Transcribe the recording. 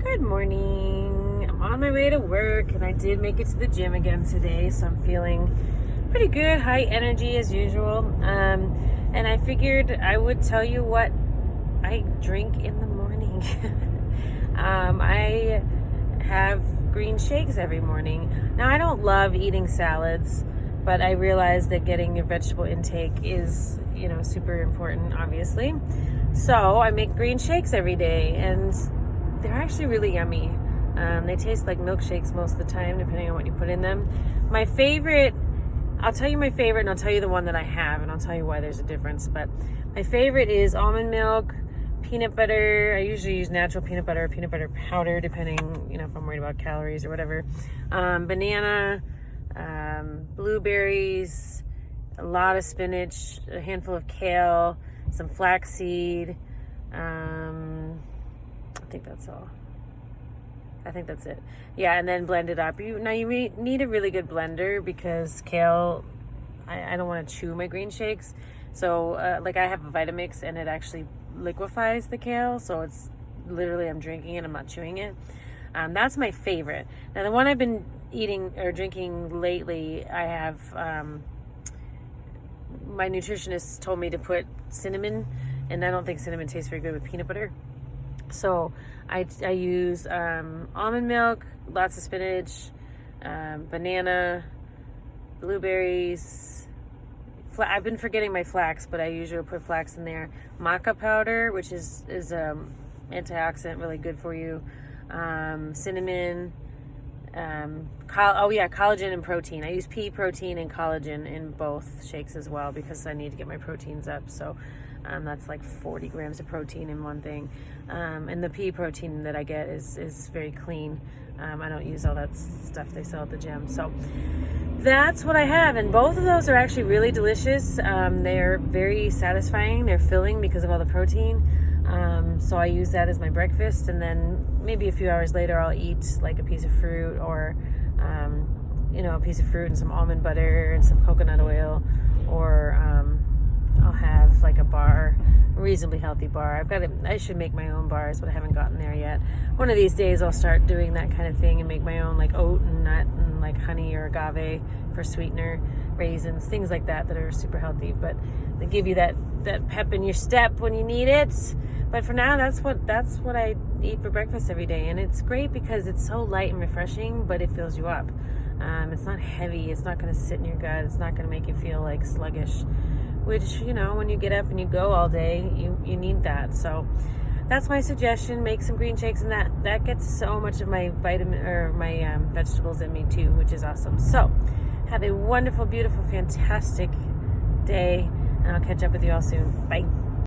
Good morning. I'm on my way to work and I did make it to the gym again today, so I'm feeling pretty good, high energy as usual. And I figured I would tell you what I drink in the morning. I have green shakes every morning. Now, I don't love eating salads, but I realize that getting your vegetable intake is, super important, obviously. So I make green shakes every day, and they're actually really yummy. They taste like milkshakes most of the time, depending on what you put in them. My favorite, I'll tell you my favorite, and I'll tell you the one that I have, and I'll tell you why there's a difference. But my favorite is almond milk, peanut butter. I usually use natural peanut butter powder, depending, if I'm worried about calories or whatever. Banana, blueberries, a lot of spinach, a handful of kale, some flaxseed. I think that's all. I think that's it. Yeah, and then blend it up. You need a really good blender because kale, I don't want to chew my green shakes. So, I have a Vitamix and it actually liquefies the kale. So it's literally, I'm drinking it, I'm not chewing it. That's my favorite. Now, the one I've been eating or drinking lately, I have, my nutritionist told me to put cinnamon, and I don't think cinnamon tastes very good with peanut butter. So I use almond milk, lots of spinach, banana, blueberries. I've been forgetting my flax, but I usually put flax in there. Maca powder, which is antioxidant, really good for you. Cinnamon. Collagen and protein. I use pea protein and collagen in both shakes as well because I need to get my proteins up. So that's like 40 grams of protein in one thing. And the pea protein that I get is very clean. I don't use all that stuff they sell at the gym. So that's what I have. And both of those are actually really delicious. They're very satisfying. They're filling because of all the protein. So I use that as my breakfast. And then maybe a few hours later, I'll eat like a piece of fruit or, a piece of fruit and some almond butter and some coconut oil. Or I'll have like a bar, a reasonably healthy bar. I should make my own bars, but I haven't gotten there yet. One of these days I'll start doing that kind of thing and make my own like oat and nut and like honey or agave for sweetener, raisins, things like that are super healthy, but they give you that pep in your step when you need it. But for now, that's what I eat for breakfast every day, and it's great because it's so light and refreshing, but it fills you up. It's not heavy. It's not going to sit in your gut. It's not going to make you feel like sluggish, which, when you get up and you go all day, you need that. So that's my suggestion. Make some green shakes, and that gets so much of my vitamin or my vegetables in me too, which is awesome. So have a wonderful, beautiful, fantastic day, and I'll catch up with you all soon. Bye.